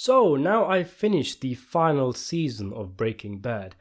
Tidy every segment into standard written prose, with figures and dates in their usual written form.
So now I've finished the final season of Breaking Bad.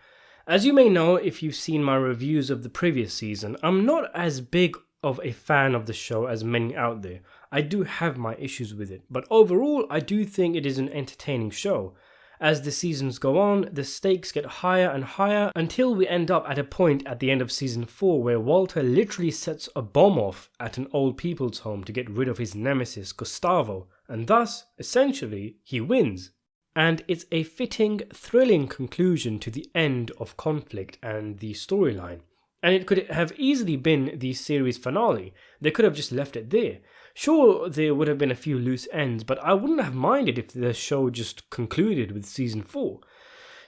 As you may know if you've seen my reviews of the previous season, I'm not as big of a fan of the show as many out there. I do have my issues with it, but overall I do think it is an entertaining show. As the seasons go on, the stakes get higher and higher until we end up at a point at the end of season 4 where Walter literally sets a bomb off at an old people's home to get rid of his nemesis Gustavo, and thus, essentially, he wins. And it's a fitting, thrilling conclusion to the end of conflict and the storyline. And it could have easily been the series finale. They could have just left it there. Sure, there would have been a few loose ends, but I wouldn't have minded if the show just concluded with season 4.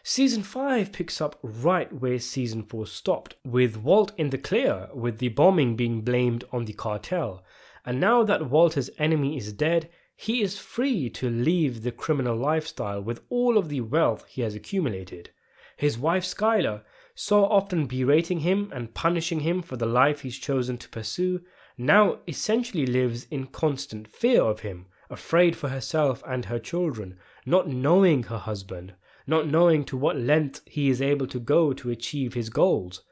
Season 5 picks up right where season 4 stopped, with Walt in the clear, with the bombing being blamed on the cartel. And now that Walter's enemy is dead, he is free to leave the criminal lifestyle with all of the wealth he has accumulated. His wife Skylar, so often berating him and punishing him for the life he's chosen to pursue, now essentially lives in constant fear of him, afraid for herself and her children, not knowing her husband, not knowing to what length he is able to go to achieve his goals.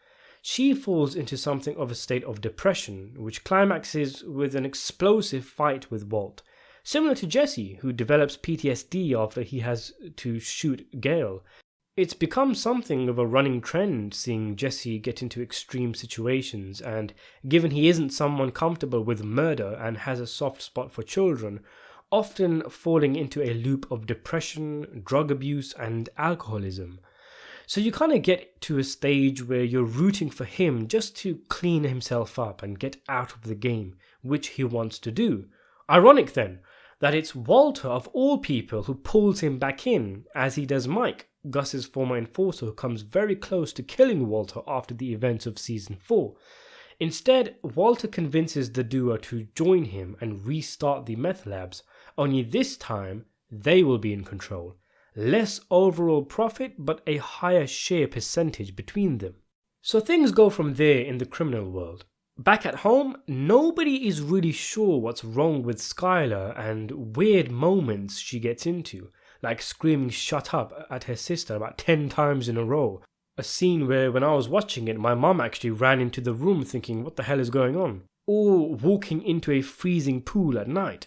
She falls into something of a state of depression, which climaxes with an explosive fight with Walt, similar to Jesse, who develops PTSD after he has to shoot Gale. It's become something of a running trend seeing Jesse get into extreme situations, and given he isn't someone comfortable with murder and has a soft spot for children, often falling into a loop of depression, drug abuse and alcoholism. So you kind of get to a stage where you're rooting for him just to clean himself up and get out of the game, which he wants to do. Ironic then, that it's Walter of all people who pulls him back in, as he does Mike, Gus's former enforcer, who comes very close to killing Walter after the events of season 4. Instead, Walter convinces the duo to join him and restart the meth labs, only this time they will be in control. Less overall profit, but a higher share percentage between them. So things go from there in the criminal world. Back at home, nobody is really sure what's wrong with Skylar and weird moments she gets into, like screaming "shut up" at her sister about 10 times in a row. A scene where when I was watching it, my mum actually ran into the room thinking what the hell is going on? Or walking into a freezing pool at night.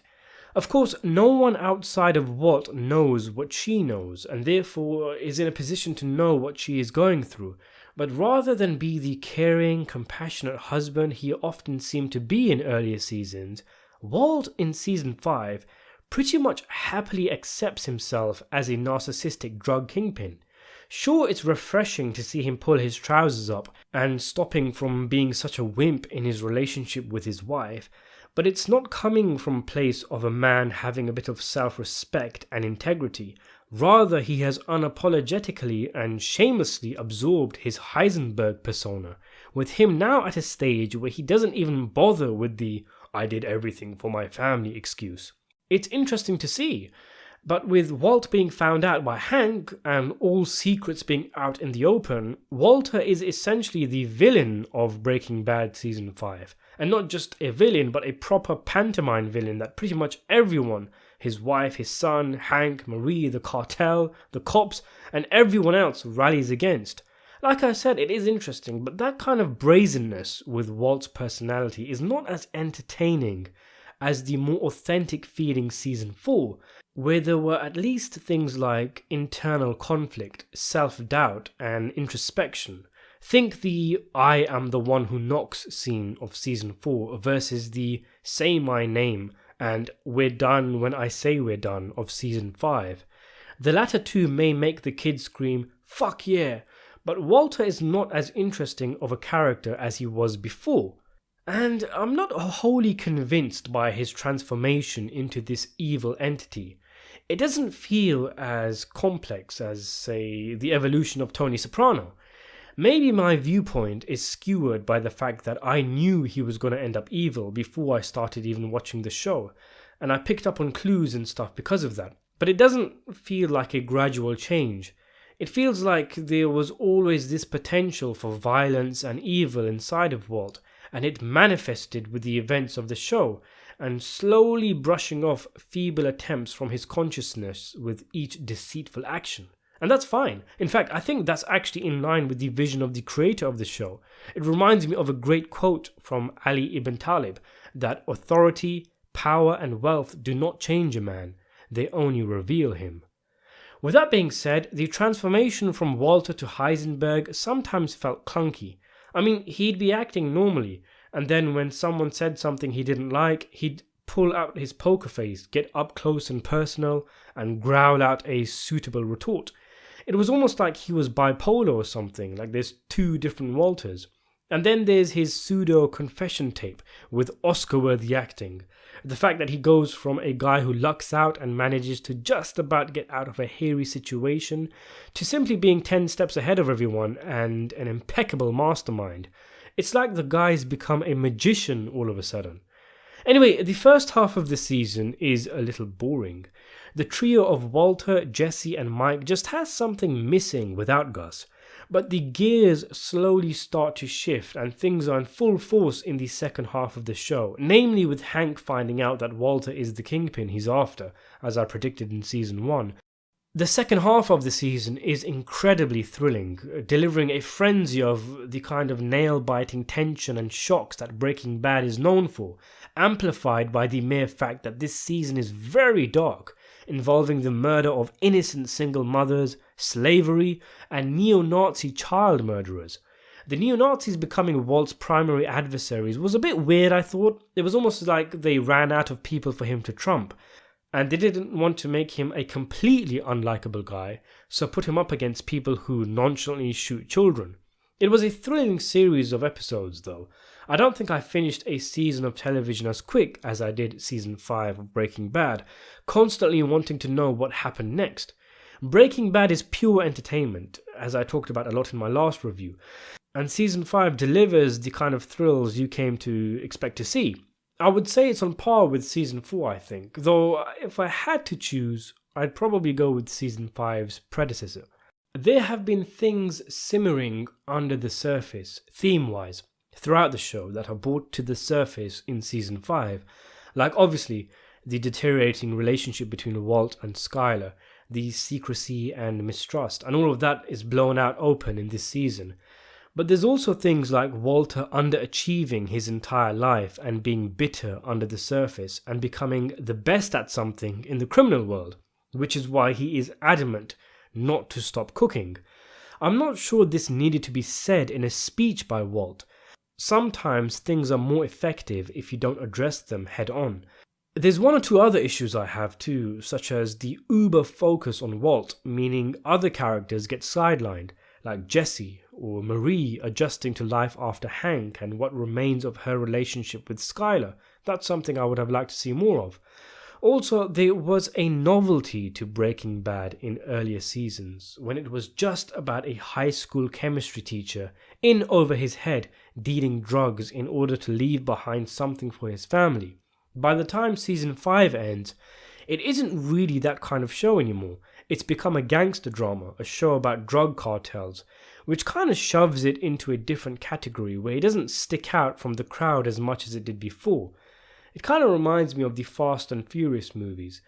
Of course, no one outside of Walt knows what she knows, and therefore is in a position to know what she is going through. But rather than be the caring, compassionate husband he often seemed to be in earlier seasons, Walt in season 5 pretty much happily accepts himself as a narcissistic drug kingpin. Sure, it's refreshing to see him pull his trousers up and stopping from being such a wimp in his relationship with his wife, but it's not coming from a place of a man having a bit of self-respect and integrity. Rather, he has unapologetically and shamelessly absorbed his Heisenberg persona, with him now at a stage where he doesn't even bother with the "I did everything for my family" excuse. It's interesting to see, but with Walt being found out by Hank and all secrets being out in the open, Walter is essentially the villain of Breaking Bad season 5. And not just a villain, but a proper pantomime villain that pretty much everyone, his wife, his son, Hank, Marie, the cartel, the cops, and everyone else rallies against. Like I said, it is interesting, but that kind of brazenness with Walt's personality is not as entertaining as the more authentic feeling season 4, where there were at least things like internal conflict, self-doubt, and introspection. Think the "I am the one who knocks" scene of season 4 versus the "say my name" and "we're done when I say we're done" of season 5. The latter two may make the kids scream "fuck yeah," but Walter is not as interesting of a character as he was before. And I'm not wholly convinced by his transformation into this evil entity. It doesn't feel as complex as, say, the evolution of Tony Soprano. Maybe my viewpoint is skewed by the fact that I knew he was going to end up evil before I started even watching the show, and I picked up on clues and stuff because of that. But it doesn't feel like a gradual change. It feels like there was always this potential for violence and evil inside of Walt, and it manifested with the events of the show, and slowly brushing off feeble attempts from his consciousness with each deceitful action. And that's fine. In fact, I think that's actually in line with the vision of the creator of the show. It reminds me of a great quote from Ali ibn Talib that authority, power, and wealth do not change a man, they only reveal him. With that being said, the transformation from Walter to Heisenberg sometimes felt clunky. I mean, he'd be acting normally, and then when someone said something he didn't like, he'd pull out his poker face, get up close and personal, and growl out a suitable retort. It was almost like he was bipolar or something, like there's two different Walters. And then there's his pseudo confession tape with Oscar-worthy acting. The fact that he goes from a guy who lucks out and manages to just about get out of a hairy situation to simply being 10 steps ahead of everyone and an impeccable mastermind. It's like the guy's become a magician all of a sudden. Anyway, the first half of the season is a little boring. The trio of Walter, Jesse, and Mike just has something missing without Gus. But the gears slowly start to shift and things are in full force in the second half of the show, namely with Hank finding out that Walter is the kingpin he's after, as I predicted in season 1. The second half of the season is incredibly thrilling, delivering a frenzy of the kind of nail-biting tension and shocks that Breaking Bad is known for, amplified by the mere fact that this season is very dark, involving the murder of innocent single mothers, slavery, and neo-Nazi child murderers. The neo-Nazis becoming Walt's primary adversaries was a bit weird, I thought. It was almost like they ran out of people for him to trump, and they didn't want to make him a completely unlikable guy, so put him up against people who nonchalantly shoot children. It was a thrilling series of episodes, though. I don't think I finished a season of television as quick as I did season 5 of Breaking Bad, constantly wanting to know what happened next. Breaking Bad is pure entertainment, as I talked about a lot in my last review, and season 5 delivers the kind of thrills you came to expect to see. I would say it's on par with season 4, I think, though if I had to choose, I'd probably go with season 5's predecessor. There have been things simmering under the surface, theme-wise, throughout the show that are brought to the surface in season 5, like obviously the deteriorating relationship between Walt and Skyler, the secrecy and mistrust, and all of that is blown out open in this season. But there's also things like Walter underachieving his entire life and being bitter under the surface and becoming the best at something in the criminal world, which is why he is adamant not to stop cooking. I'm not sure this needed to be said in a speech by Walt. Sometimes things are more effective if you don't address them head on. There's one or two other issues I have too, such as the uber focus on Walt, meaning other characters get sidelined, like Jesse or Marie adjusting to life after Hank and what remains of her relationship with Skyler. That's something I would have liked to see more of. Also, there was a novelty to Breaking Bad in earlier seasons, when it was just about a high school chemistry teacher in over his head dealing drugs in order to leave behind something for his family. By the time season 5 ends, it isn't really that kind of show anymore. It's become a gangster drama, a show about drug cartels, which kind of shoves it into a different category where it doesn't stick out from the crowd as much as it did before. It kind of reminds me of the Fast and Furious movies.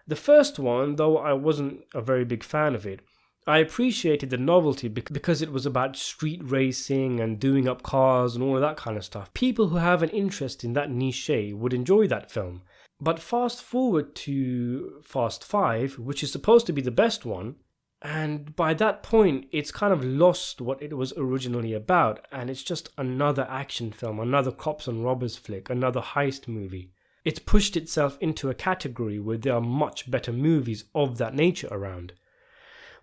The first one, though I wasn't a very big fan of it, I appreciated the novelty because it was about street racing and doing up cars and all of that kind of stuff. People who have an interest in that niche would enjoy that film. But fast forward to Fast 5, which is supposed to be the best one, and by that point it's kind of lost what it was originally about, and it's just another action film, another cops and robbers flick, another heist movie. It's pushed itself into a category where there are much better movies of that nature around.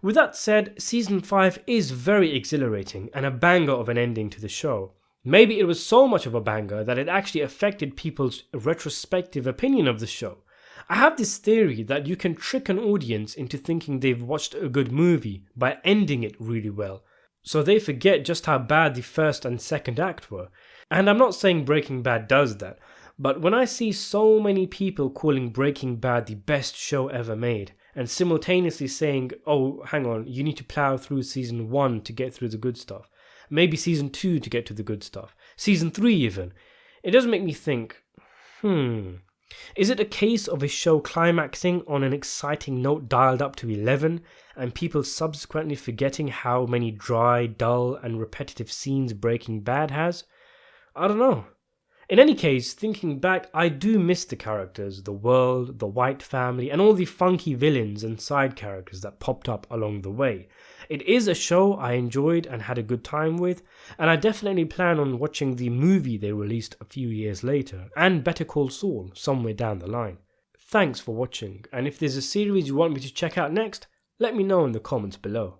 With that said, season 5 is very exhilarating and a banger of an ending to the show. Maybe it was so much of a banger that it actually affected people's retrospective opinion of the show. I have this theory that you can trick an audience into thinking they've watched a good movie by ending it really well, so they forget just how bad the first and second act were. And I'm not saying Breaking Bad does that, but when I see so many people calling Breaking Bad the best show ever made, and simultaneously saying, oh, hang on, you need to plow through season 1 to get through the good stuff, maybe season 2 to get to the good stuff, season 3 even. It does make me think, is it a case of a show climaxing on an exciting note dialed up to 11 and people subsequently forgetting how many dry, dull and repetitive scenes Breaking Bad has? I don't know. In any case, thinking back, I do miss the characters, the world, the White family, and all the funky villains and side characters that popped up along the way. It is a show I enjoyed and had a good time with, and I definitely plan on watching the movie they released a few years later, and Better Call Saul somewhere down the line. Thanks for watching, and if there's a series you want me to check out next, let me know in the comments below.